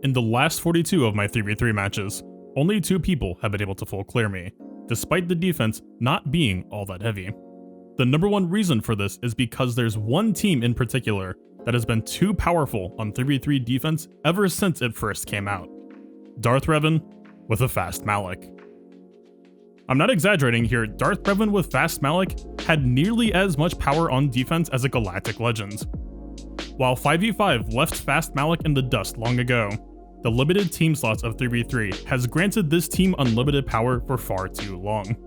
In the last 42 of my 3v3 matches, only 2 people have been able to full clear me, despite the defense not being all that heavy. The number one reason for this is because there's one team in particular that has been too powerful on 3v3 defense ever since it first came out. Darth Revan with a fast Malak. I'm not exaggerating here, Darth Revan with fast Malak had nearly as much power on defense as a Galactic Legend. While 5v5 left fast Malak in the dust long ago, the limited team slots of 3v3 has granted this team unlimited power for far too long.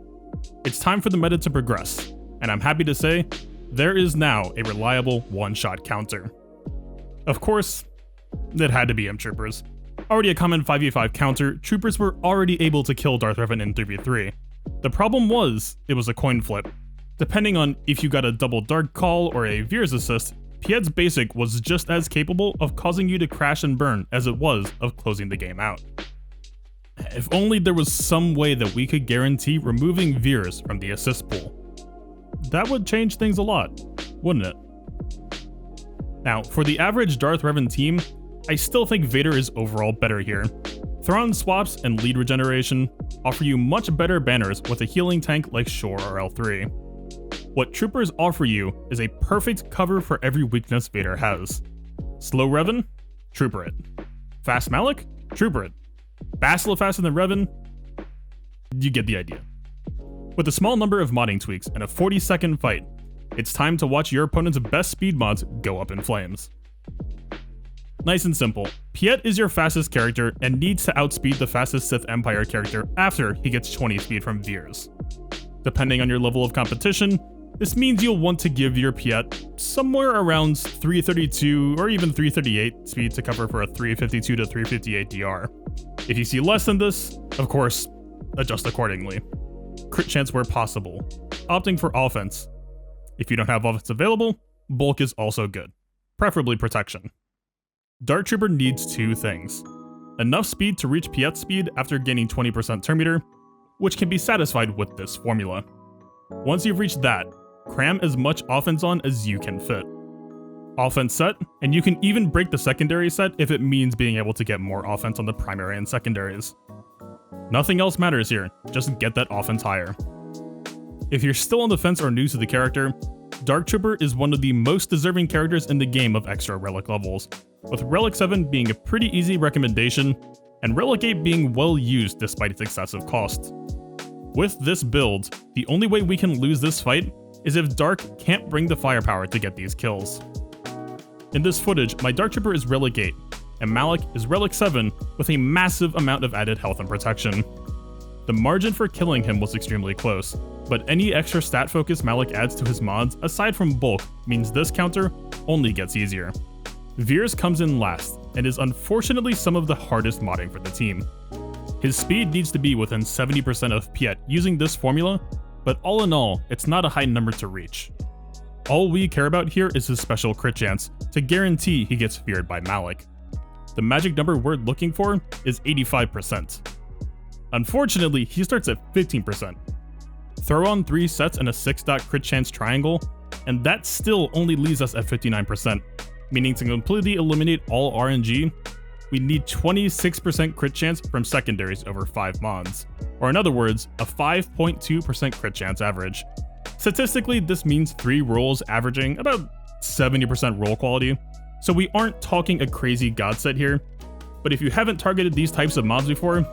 It's time for the meta to progress, and I'm happy to say, there is now a reliable one-shot counter. Of course, it had to be M-Troopers. Already a common 5v5 counter, Troopers were already able to kill Darth Revan in 3v3. The problem was, it was a coin flip. Depending on if you got a double dark call or a Veers assist, Piet's basic was just as capable of causing you to crash and burn as it was of closing the game out. If only there was some way that we could guarantee removing Veers from the assist pool. That would change things a lot, wouldn't it? Now, for the average Darth Revan team, I still think Vader is overall better here. Thrawn swaps and lead regeneration offer you much better banners with a healing tank like Shore or L3. What Troopers offer you is a perfect cover for every weakness Vader has. Slow Revan? Trooper it. Fast Malak? Trooper it. Bastila faster than Revan? You get the idea. With a small number of modding tweaks and a 40-second fight, it's time to watch your opponent's best speed mods go up in flames. Nice and simple, Piet is your fastest character and needs to outspeed the fastest Sith Empire character after he gets 20 speed from Veers. Depending on your level of competition, this means you'll want to give your Piet somewhere around 332 or even 338 speed to cover for a 352 to 358 DR. If you see less than this, of course, adjust accordingly. Crit chance where possible, opting for offense. If you don't have offense available, bulk is also good, preferably protection. Dark Trooper needs 2 things. Enough speed to reach Piet's speed after gaining 20% turn meter, which can be satisfied with this formula. Once you've reached that, cram as much offense on as you can fit. Offense set, and you can even break the secondary set if it means being able to get more offense on the primary and secondaries. Nothing else matters here, just get that offense higher. If you're still on the fence or new to the character, Dark Trooper is one of the most deserving characters in the game of extra relic levels, with Relic 7 being a pretty easy recommendation, and Relic 8 being well used despite its excessive cost. With this build, the only way we can lose this fight is if Dark can't bring the firepower to get these kills. In this footage, my Dark Trooper is Relic 8, and Malak is Relic 7 with a massive amount of added health and protection. The margin for killing him was extremely close, but any extra stat focus Malak adds to his mods aside from bulk means this counter only gets easier. Veers comes in last, and is unfortunately some of the hardest modding for the team. His speed needs to be within 70% of Piet using this formula, but all in all, it's not a high number to reach. All we care about here is his special crit chance to guarantee he gets feared by Malak. The magic number we're looking for is 85%. Unfortunately, he starts at 15%. Throw on 3 sets and a 6-dot crit chance triangle, and that still only leaves us at 59%, meaning to completely eliminate all RNG, we need 26% crit chance from secondaries over 5 mods, or in other words, a 5.2% crit chance average. Statistically, this means 3 rolls averaging about 70% roll quality, so we aren't talking a crazy god set here, but if you haven't targeted these types of mods before,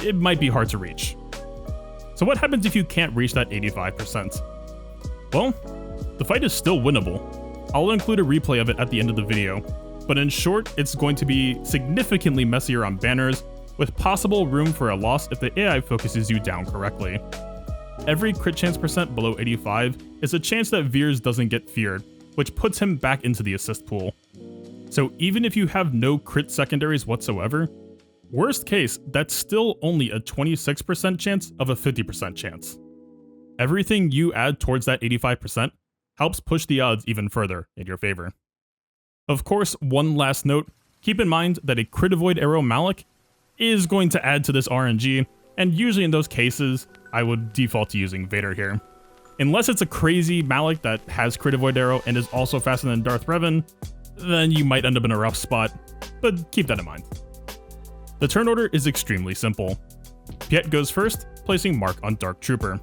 it might be hard to reach. So what happens if you can't reach that 85%? Well, the fight is still winnable. I'll include a replay of it at the end of the video, but in short, it's going to be significantly messier on banners, with possible room for a loss if the AI focuses you down correctly. Every crit chance percent below 85 is a chance that Veers doesn't get feared, which puts him back into the assist pool. So even if you have no crit secondaries whatsoever, worst case, that's still only a 26% chance of a 50% chance. Everything you add towards that 85% helps push the odds even further in your favor. Of course, one last note, keep in mind that a crit avoid arrow Malak is going to add to this RNG, and usually in those cases, I would default to using Vader here. Unless it's a crazy Malak that has crit avoid arrow and is also faster than Darth Revan, then you might end up in a rough spot, but keep that in mind. The turn order is extremely simple. Piet goes first, placing Mark on Dark Trooper.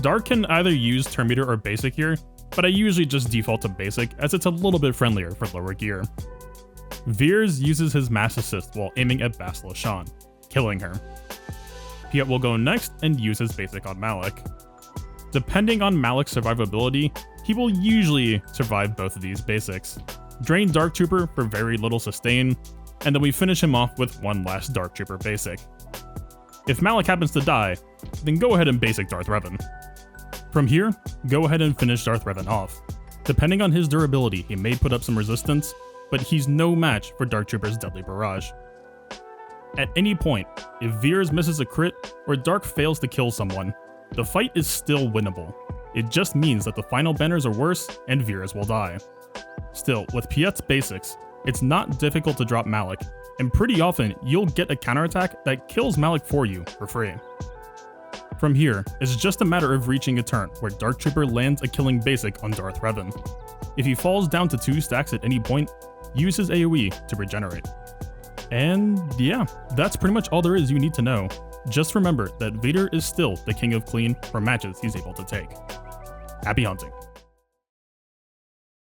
Dark can either use Turn Meter or Basic here, but I usually just default to Basic as it's a little bit friendlier for lower gear. Veers uses his Mass Assist while aiming at Bastila Shan, killing her. Piet will go next and use his Basic on Malak. Depending on Malak's survivability, he will usually survive both of these basics. Drain Dark Trooper for very little sustain, and then we finish him off with one last Dark Trooper basic. If Malak happens to die, then go ahead and basic Darth Revan. From here, go ahead and finish Darth Revan off. Depending on his durability, he may put up some resistance, but he's no match for Dark Trooper's Deadly Barrage. At any point, if Veers misses a crit or Dark fails to kill someone, the fight is still winnable. It just means that the final banners are worse and Veers will die. Still, with Piet's basics, it's not difficult to drop Malak, and pretty often you'll get a counterattack that kills Malak for you for free. From here, it's just a matter of reaching a turn where Dark Trooper lands a killing basic on Darth Revan. If he falls down to 2 stacks at any point, use his AoE to regenerate. And yeah, that's pretty much all there is you need to know. Just remember that Vader is still the king of clean for matches he's able to take. Happy hunting.